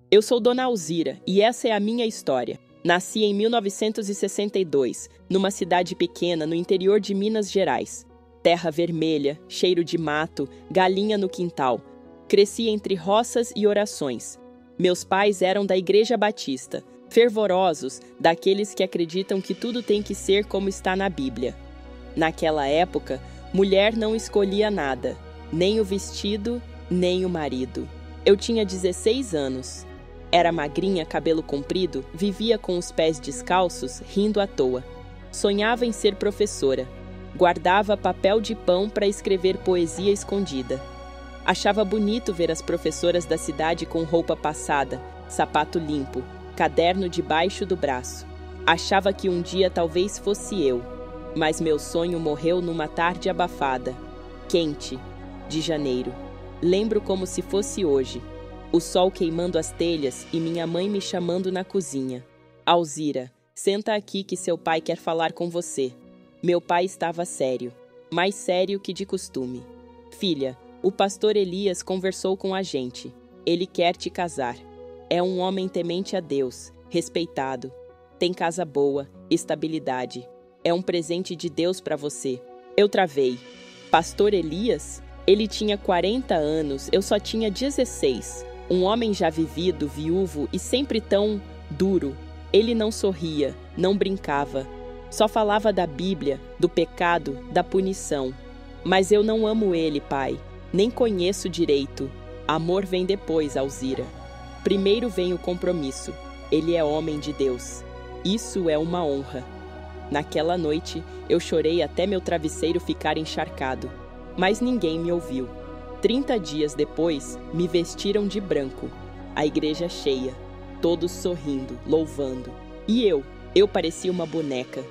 Eu sou Dona Alzira e essa é a minha história. Nasci em 1962, numa cidade pequena no interior de Minas Gerais. Terra vermelha, cheiro de mato, galinha no quintal. Cresci entre roças e orações. Meus pais eram da Igreja Batista, fervorosos, daqueles que acreditam que tudo tem que ser como está na Bíblia. Naquela época, mulher não escolhia nada, nem o vestido, nem o marido. Eu tinha 16 anos. Era magrinha, cabelo comprido, vivia com os pés descalços, rindo à toa. Sonhava em ser professora. Guardava papel de pão para escrever poesia escondida. Achava bonito ver as professoras da cidade com roupa passada, sapato limpo, caderno debaixo do braço. Achava que um dia talvez fosse eu. Mas meu sonho morreu numa tarde abafada, quente, de janeiro. Lembro como se fosse hoje. O sol queimando as telhas e minha mãe me chamando na cozinha. Alzira, senta aqui que seu pai quer falar com você. Meu pai estava sério, mais sério que de costume. Filha, o pastor Elias conversou com a gente. Ele quer te casar. É um homem temente a Deus, respeitado. Tem casa boa, estabilidade. É um presente de Deus para você. Eu travei. Pastor Elias? Ele tinha 40 anos, eu só tinha 16. Um homem já vivido, viúvo e sempre tão duro. Ele não sorria, não brincava. Só falava da Bíblia, do pecado, da punição. Mas eu não amo ele, pai. Nem conheço direito. Amor vem depois, Alzira. Primeiro vem o compromisso. Ele é homem de Deus. Isso é uma honra. Naquela noite, eu chorei até meu travesseiro ficar encharcado. Mas ninguém me ouviu. 30 dias depois, me vestiram de branco. A igreja cheia, todos sorrindo, louvando. E eu parecia uma boneca.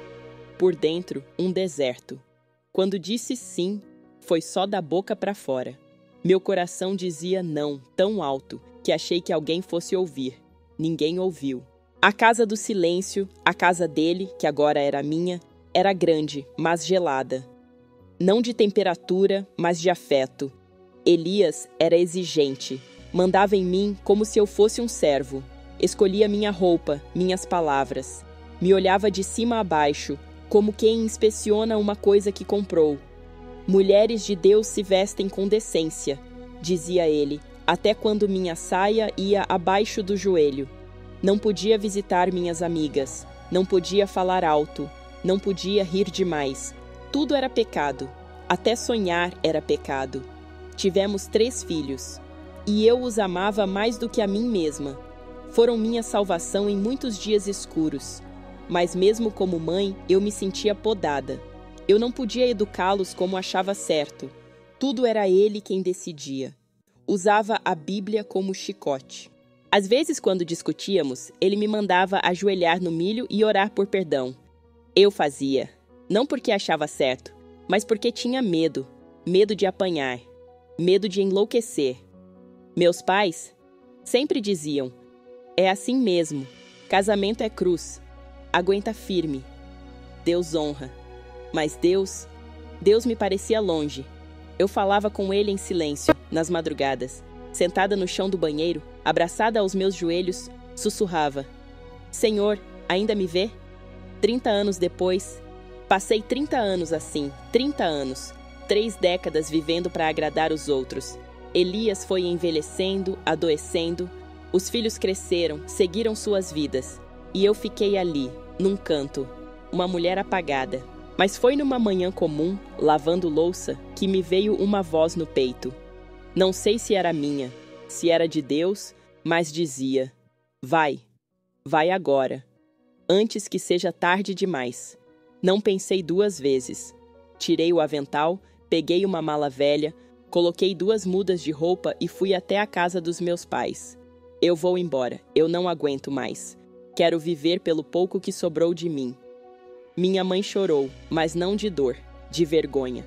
Por dentro, um deserto. Quando disse sim, foi só da boca para fora. Meu coração dizia não, tão alto, que achei que alguém fosse ouvir. Ninguém ouviu. A casa do silêncio, a casa dele, que agora era minha, era grande, mas gelada. Não de temperatura, mas de afeto. Elias era exigente. Mandava em mim como se eu fosse um servo. Escolhia minha roupa, minhas palavras. Me olhava de cima a baixo, como quem inspeciona uma coisa que comprou. Mulheres de Deus se vestem com decência, dizia ele, até quando minha saia ia abaixo do joelho. Não podia visitar minhas amigas, não podia falar alto, não podia rir demais. Tudo era pecado, até sonhar era pecado. Tivemos 3 filhos, e eu os amava mais do que a mim mesma. Foram minha salvação em muitos dias escuros, mas mesmo como mãe, eu me sentia podada. Eu não podia educá-los como achava certo. Tudo era ele quem decidia. Usava a Bíblia como chicote. Às vezes, quando discutíamos, ele me mandava ajoelhar no milho e orar por perdão. Eu fazia, não porque achava certo, mas porque tinha medo. Medo de apanhar. Medo de enlouquecer. Meus pais sempre diziam, é assim mesmo, casamento é cruz, aguenta firme, Deus honra. Mas Deus me parecia longe. Eu falava com ele em silêncio, nas madrugadas. Sentada no chão do banheiro, abraçada aos meus joelhos, sussurrava, Senhor, ainda me vê? 30 anos depois, passei 30 anos assim, 30 anos. 3 décadas vivendo para agradar os outros. Elias foi envelhecendo, adoecendo. Os filhos cresceram, seguiram suas vidas. E eu fiquei ali, num canto, uma mulher apagada. Mas foi numa manhã comum, lavando louça, que me veio uma voz no peito. Não sei se era minha, se era de Deus, mas dizia, vai agora, antes que seja tarde demais. Não pensei 2 vezes. Tirei o avental, peguei uma mala velha, coloquei 2 mudas de roupa e fui até a casa dos meus pais. Eu vou embora, eu não aguento mais. Quero viver pelo pouco que sobrou de mim. Minha mãe chorou, mas não de dor, de vergonha.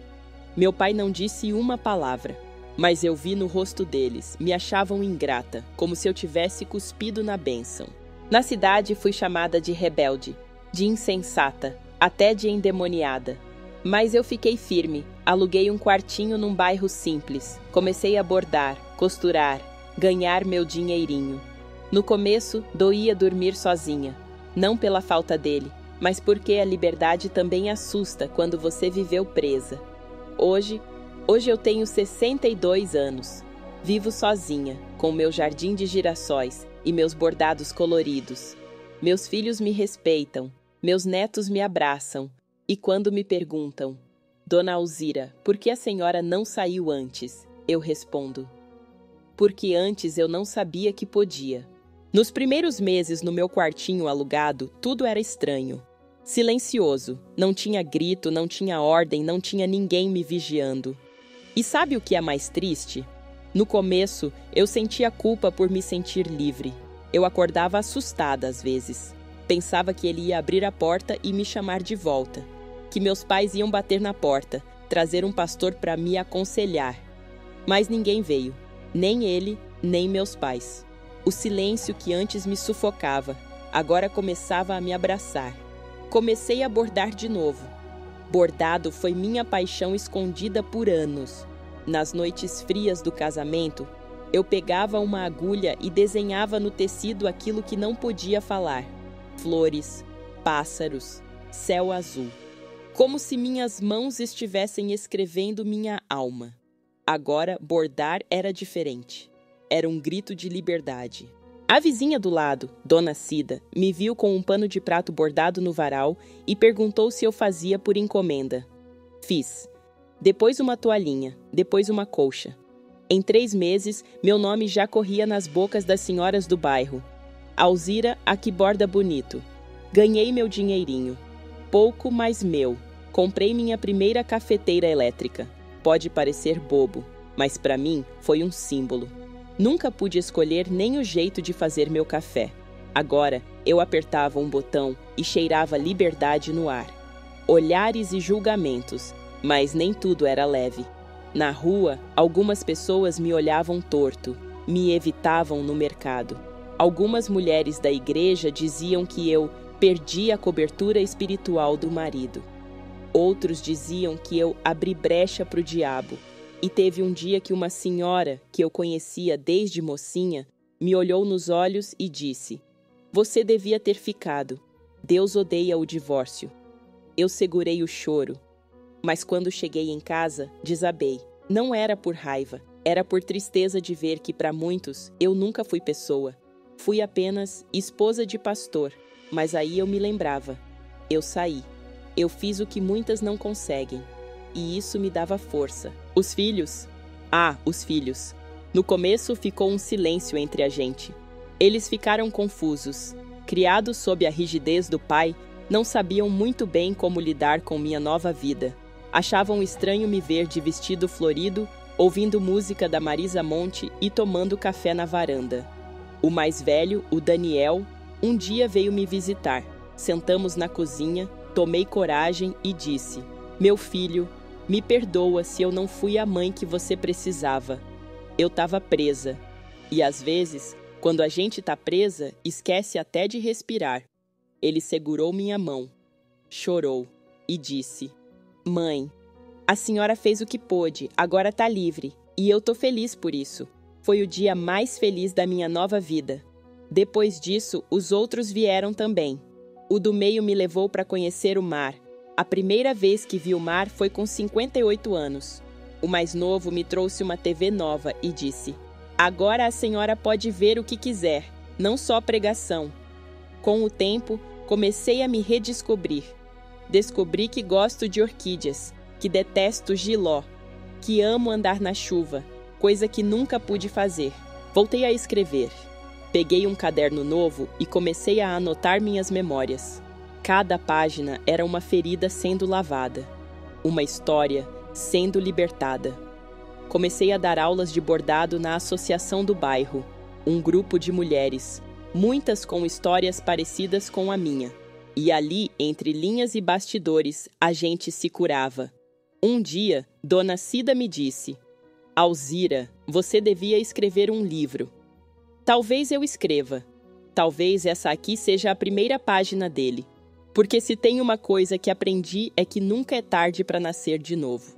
Meu pai não disse uma palavra, mas eu vi no rosto deles, me achavam ingrata, como se eu tivesse cuspido na bênção. Na cidade fui chamada de rebelde, de insensata, até de endemoniada. Mas eu fiquei firme, aluguei um quartinho num bairro simples, comecei a bordar, costurar, ganhar meu dinheirinho. No começo, doía dormir sozinha, não pela falta dele, mas porque a liberdade também assusta quando você viveu presa. Hoje eu tenho 62 anos. Vivo sozinha, com meu jardim de girassóis e meus bordados coloridos. Meus filhos me respeitam, meus netos me abraçam, e quando me perguntam: Dona Alzira, por que a senhora não saiu antes? Eu respondo: porque antes eu não sabia que podia. Nos primeiros meses no meu quartinho alugado, tudo era estranho. Silencioso, não tinha grito, não tinha ordem, não tinha ninguém me vigiando. E sabe o que é mais triste? No começo, eu sentia culpa por me sentir livre. Eu acordava assustada às vezes. Pensava que ele ia abrir a porta e me chamar de volta. Que meus pais iam bater na porta, trazer um pastor para me aconselhar. Mas ninguém veio, nem ele, nem meus pais. O silêncio que antes me sufocava, agora começava a me abraçar. Comecei a bordar de novo. Bordado foi minha paixão escondida por anos. Nas noites frias do casamento, eu pegava uma agulha e desenhava no tecido aquilo que não podia falar. Flores, pássaros, céu azul. Como se minhas mãos estivessem escrevendo minha alma. Agora, bordar era diferente. Era um grito de liberdade. A vizinha do lado, Dona Cida, me viu com um pano de prato bordado no varal e perguntou se eu fazia por encomenda. Fiz. Depois uma toalhinha, depois uma colcha. Em 3 meses, meu nome já corria nas bocas das senhoras do bairro. Alzira, a que borda bonito. Ganhei meu dinheirinho. Pouco, mas meu. Comprei minha primeira cafeteira elétrica. Pode parecer bobo, mas para mim foi um símbolo. Nunca pude escolher nem o jeito de fazer meu café. Agora, eu apertava um botão e cheirava liberdade no ar. Olhares e julgamentos, mas nem tudo era leve. Na rua, algumas pessoas me olhavam torto, me evitavam no mercado. Algumas mulheres da igreja diziam que eu perdi a cobertura espiritual do marido. Outros diziam que eu abri brecha para o diabo. E teve um dia que uma senhora, que eu conhecia desde mocinha, me olhou nos olhos e disse: Você devia ter ficado. Deus odeia o divórcio. Eu segurei o choro. Mas quando cheguei em casa, desabei. Não era por raiva, era por tristeza de ver que para muitos eu nunca fui pessoa. Fui apenas esposa de pastor, mas aí eu me lembrava. Eu saí. Eu fiz o que muitas não conseguem. E isso me dava força. Os filhos? Os filhos. No começo ficou um silêncio entre a gente. Eles ficaram confusos. Criados sob a rigidez do pai, não sabiam muito bem como lidar com minha nova vida. Achavam estranho me ver de vestido florido, ouvindo música da Marisa Monte e tomando café na varanda. O mais velho, o Daniel, um dia veio me visitar. Sentamos na cozinha, tomei coragem e disse: Meu filho, me perdoa se eu não fui a mãe que você precisava. Eu estava presa. E às vezes, quando a gente está presa, esquece até de respirar. Ele segurou minha mão, chorou e disse: Mãe, a senhora fez o que pôde, agora está livre. E eu tô feliz por isso. Foi o dia mais feliz da minha nova vida. Depois disso, os outros vieram também. O do meio me levou para conhecer o mar. A primeira vez que vi o mar foi com 58 anos. O mais novo me trouxe uma TV nova e disse: Agora a senhora pode ver o que quiser, não só pregação. Com o tempo, comecei a me redescobrir. Descobri que gosto de orquídeas, que detesto giló, que amo andar na chuva, coisa que nunca pude fazer. Voltei a escrever. Peguei um caderno novo e comecei a anotar minhas memórias. Cada página era uma ferida sendo lavada, uma história sendo libertada. Comecei a dar aulas de bordado na associação do bairro, um grupo de mulheres, muitas com histórias parecidas com a minha. E ali, entre linhas e bastidores, a gente se curava. Um dia, Dona Cida me disse: Alzira, você devia escrever um livro. Talvez eu escreva. Talvez essa aqui seja a primeira página dele. Porque se tem uma coisa que aprendi é que nunca é tarde para nascer de novo.